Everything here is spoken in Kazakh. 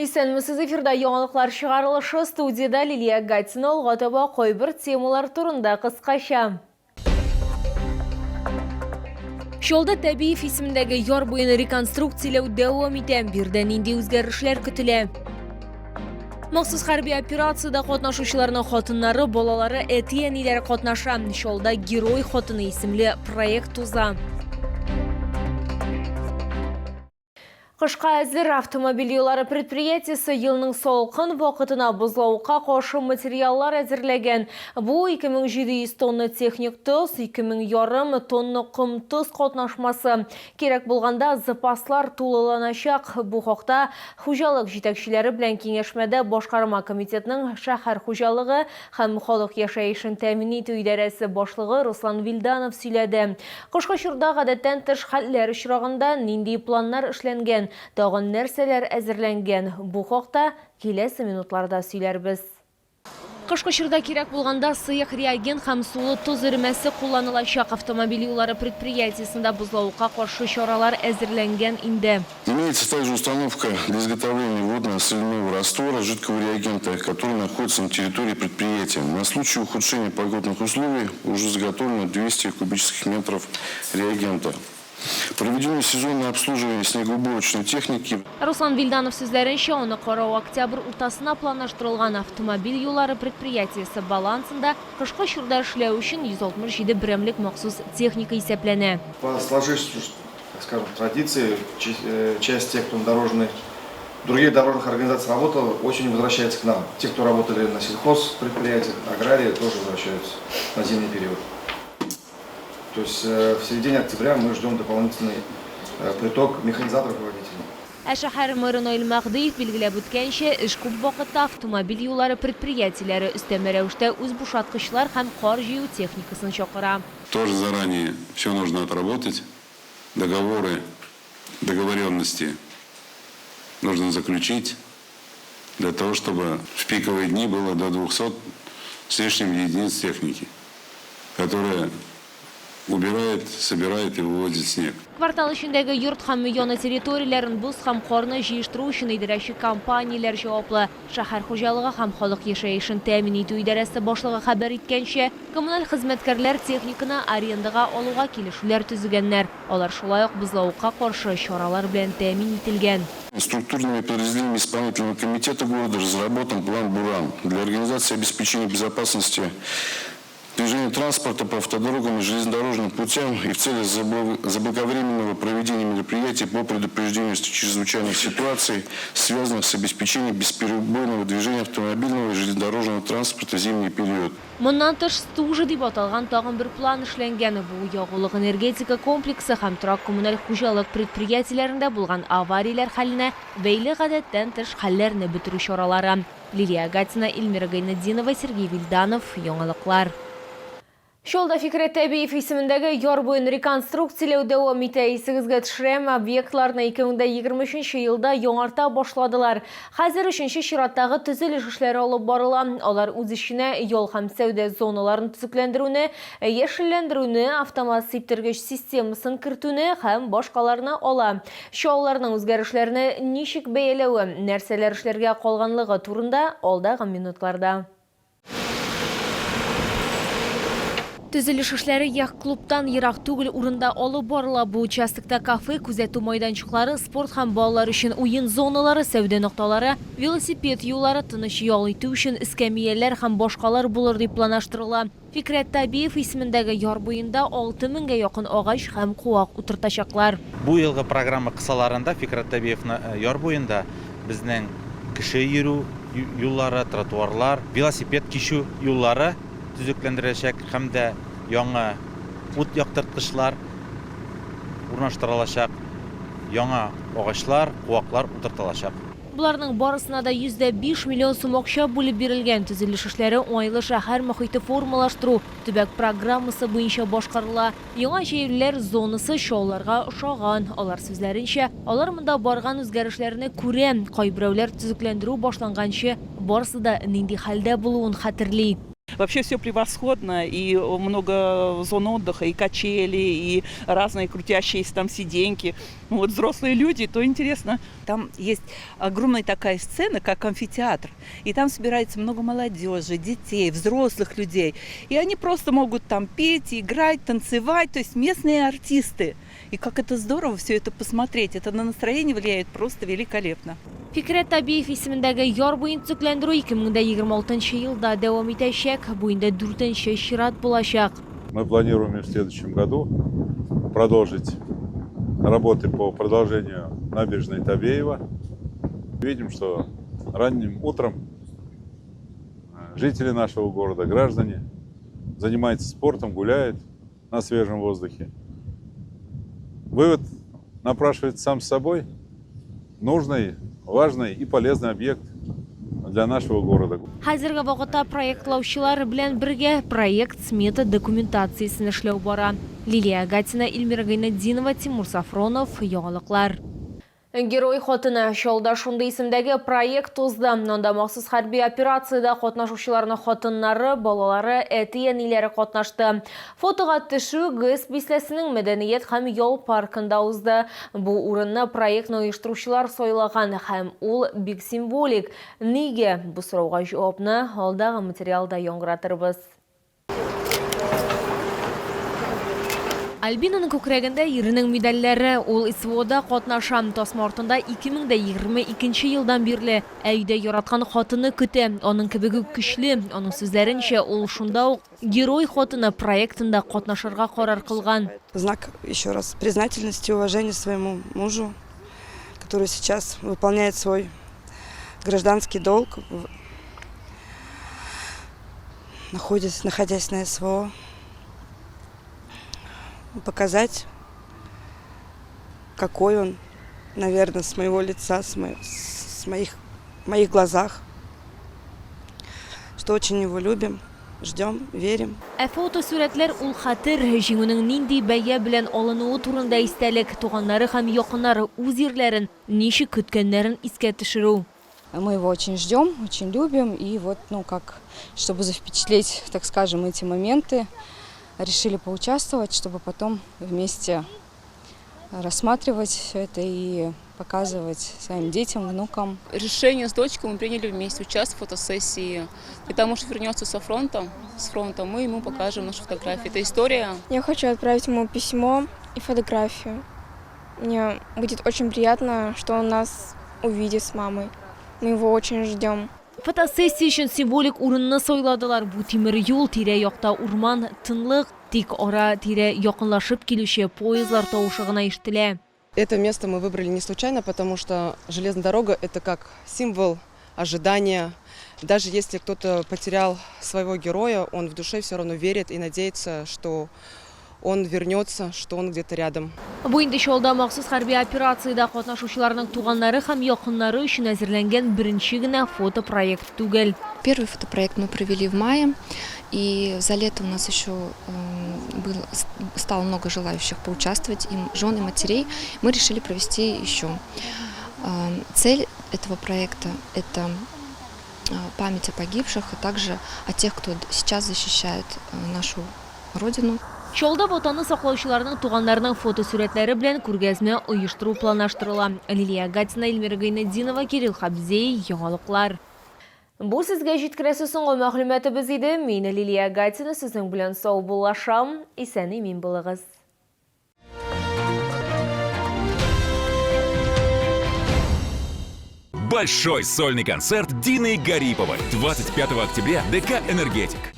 Исәнмесез, эфирда яңалыклар чыгарылышы, студияда Лилия Гатина алга койбір темалар турында кыскача. Шолда Табиев исемендәге яр буен реконструкцияләү дәвам итә. Бирдән инде үзгәрешләр көтелә. Махсус хәрби операцияда катнашучыларның хатыннары, балалары, әти-әниләре катнаша. Шолда Герой хатыны исемле проект уза. Кышка әзер автомобиль юллары предприятиесе елның салкын вакытына бозлауга каршы материаллар әзерләгән. Бу 2700 тонна техник тоз, 2500 тонна ком тоз катнашмасы. Кирәк булганда запаслар тулыланачак. Бу хакта хуҗалык җитәкчеләре белән киңәшмәдә башкарма комитетның шәһәр хуҗалыгы һәм халык яшәешен тәэмин итү идарәсе башлыгы Руслан Вилданов сөйләде. Кышкы чорда гадәттән тыш хәлләр очрагында нинди планнар эшләнгән, тагын нәрсәләр әзерләнгән, бу хакта киләсе минутларда сөйләрбез. Кышкы чорда кирәк булганда сыек реагент һәм сулы тоз эремәсе кулланылачак. Автомобиль юллары предприятиесендә бозлауга каршы чаралар әзерләнгән инде. Имеется также установка для изготовления водно-соляного раствора жидкого реагента, который находится на территории предприятия. На случай ухудшения погодных условий уже заготовлено 200 кубических метров реагента. Проведено сезонное обслуживание снегоуборочной техники. Руслан Вилданов сүзләренчә, аны карау октябрь уртасына планлаштырылган автомобиль юллары предприятиесе балансында кышкы чорда эшләү өчен 167 берәмлек махсус техника исәпләнә. По сложившейся, скажем, традиции, часть тех, кто на других дорожных организаций работал, очень возвращается к нам. Те, кто работали на сельхозпредприятиях, аграрии, тоже возвращаются на зимний период. То есть в середине октября мы ждем дополнительный приток механизаторов и водителей. Шәһәр мэры Наил Мәгъдиев билгеләп үткәнчә, эш күп вакытта автомобиль юллары предприятиеләре өстәмә рәвештә үз бушаткычлар һәм кар җыю техникасын чакыра. Тоже заранее все нужно отработать. Договоренности нужно заключить для того, чтобы в пиковые дни было до 200 с лишним единиц техники, которая убирает, собирает и выводит снег. Квартал эчендәге йорт һәм яны территорияләрен буз һәм карны җыештыру өчен идарәче компанияләр җаваплы. Шәһәр хуҗалыгы һәм халык яшәешен тәэмин итү идарәсе башлыгы хәбәр иткәнчә, коммуналь хезмәткәрләр техниканы арендага алуга килешүләр төзегәннәр. Алар шулай ук бозлауга каршы чаралар белән тәэмин ителгән. Структурными подразделениями исполнительного комитета города разработан план «Буран» для организации обеспечения безопасности движения транспорта по автодорогам и железнодорожным путям и в целях заблаговременного проведения мероприятий по предупреждению чрезвычайных ситуаций, связанных с обеспечением бесперебойного движения автомобильного и железнодорожного транспорта в зимний период. Моннан тыш стужа дип аталган тагын бер план эшләнгән. Бу ягулык энергетика комплексы һәм торак коммуналь хуҗалык предприятиеләрендә булган аварияләр хәленә бәйле гадәттән тыш хәлләрне бетерү чаралары. Лилия Гатина, Эльмира Гайнетдинова, Сергей Вильданов, яңалыклар. Шолда Фикрет Табиев исемендәге яр буен реконструкцияләү дәвам итә. Исегезгә төшерәм, объектларны 2023 елда яңарта башладылар. Хәзер 3нче чираттагы төзелеш эшләре алып барыла. Алар үз эшенә ял һәм сәүдә зоналарын төзекләндерүне, яшелләндерүне, автомат сиптергеч системасын кертүне һәм башкаларны ала. Шауларның үзгәрешләрне ничек бәяләүе, нәрсәләр эшләргә калганлыгы турында алдагы минутларда. Төзелеш эшләре яхт-клубтан ерак түгел урында алып барыла. Бу участокта кафе, күзәтү майданчыклары, спорт һәм балалар өчен уен зоналары, сәүдә нокталары, велосипед юллары, тыныч ял итү өчен эскәмияләр һәм башкалар булыр дип планлаштырыла. Фикрет Табиев исемендәге яр буенда 6000-гә якын агач һәм куак утыртачаклар. Бу елгы программа кысаларында Фикрет Табиевна яр буенда безнең кеше йөрү юллары, тротуарлар, велосипед кичү юллары төзекләндереләчәк һәм дә яңа ут яктырткычлар урнаштырылачак, яңа агачлар, куаклар утыртылачак. Буларның барысына да 105 миллион сум акча бүлеп бирелгән. Төзелеш эшләре уңайлы шәһәр мохите формалаштыру төбәк программасы буенча башкарыла. Яңа җәйләр зонасы шауларга ошаган. Алар сүзләренчә, алар монда барган үзгәрешләрне күрә. Кайберәүләр төзекләндерү башланганчы барысы да нинди хәлдә булуын хәтерли. Вообще все превосходно, и много зон отдыха, и качели, и разные крутящиеся там сиденьки. Ну, вот взрослые люди, то интересно. Там есть огромная такая сцена, как амфитеатр, и там собирается много молодежи, детей, взрослых людей, и они просто могут там петь, играть, танцевать, то есть местные артисты. И как это здорово все это посмотреть, это на настроение влияет просто великолепно. Fikret Tabiyev ismindagi yor bo'yin tuzuklantiruv 2026 yilda davom etacak. Bo'yinda 4-chi shirat bo'lacak. Мы планируем и в следующем году продолжить работы по продолжению набережной Табеева. Видим, что ранним утром жители нашего города, граждане, занимаются спортом, гуляют на свежем воздухе. Вывод напрашивается сам собой. Нужный, важный и полезный объект для нашего города. Hozirgi vaqtda proyektlovchilar bilan birga proyekt smeta dokumentatsiyasini ishlab bora. Liliya Gatina, Ilmira Gaynatdinova, Timur Safronov, Yog'liqlar. Герой xotini Sholda shunday ismdagi proyekt tuzdi. Unda maxsus harbiy operatsiyada qatnashuvchilarning xotinlari, bolalari, eti-yenilari qatnashdi. Fotoga tushu GS bislasining Madaniyat ham yo'l parkida uzdi. Bu o'rinni proyektni uyushtiruvchilar so'ylagan ham ul big simbolik. Nega? Bu savolga javobni oldagi materialda yong'iratirmiz. Albinaning ko'kragida erining medallari, ul isvoda qatnasham Tosmortinda 2022 yildan beri ayda yaratgan xotini kuti, onun kibigi kuchli, onun so'zlarincha ul shunda Герой xotini proyektida qatnashirga qaror qilgan. Знак, еще раз, признательности и уважения своему мужу, который сейчас выполняет свой гражданский долг, находясь на СВО. Показать, какой он, наверное, с моего лица, с моих глазах, что очень его любим, ждем, верим. Fotosuratlar ul xatir jinguning nindi baya bilan olinuvi turында istalik, tuğanları ham yaqinlari o'z yerlarin nishi kutganlarin esga tushiruv. Мы его очень ждем, очень любим, и вот, чтобы запечатлеть, так скажем, эти моменты, решили поучаствовать, чтобы потом вместе рассматривать все это и показывать своим детям, внукам. Решение с дочкой мы приняли вместе, участвовать в фотосессии. И потому что вернется с фронта, мы ему покажем наши фотографии. Это история. Я хочу отправить ему письмо и фотографию. Мне будет очень приятно, что он нас увидит с мамой. Мы его очень ждем. Fotosessiya uchun simbolik o'rinni so'yladilar. Bu temir yo'l tira-yoqda o'rmon, tinliq, tik ora tira yaqinlashib keluvchi poyezdlar tovushig'ini eshitila. Это место мы выбрали не случайно, потому что железная дорога – это как символ ожидания. Даже если кто-то потерял своего героя, он в душе все равно верит и надеется, что он вернется, что он где-то рядом. Bu endi Sholda maxsus harbiy operatsiyada qatnashuvchilarning tuğanlari ham yaqinlari uchun azirlangan birinchigina fotoproyekt tugul. Первый фотопроект мы провели в мае, и за лето у нас еще стало много желающих поучаствовать, и жен и матерей. Мы решили провести еще. Цель этого проекта – это память о погибших, а также о тех, кто сейчас защищает нашу Родину. Sholda vatanni saqlovchilarning tuğanlarining fotosuratlari bilan ko'rgazma uyushtiruv planlashtirildi. Liliya Gatina, Ilmira Gaynatdinova, Kirill Xabzey, Yog'liqlar. Bu sizga yetkazib so'nggi ma'lumotimiz edi. Men Liliya Gatina, sizning bilan sog' bo'lasham, eson-emin bo'ling'iz. Большой сольный концерт Дины Гариповой 25 октября ДК «Энергетик».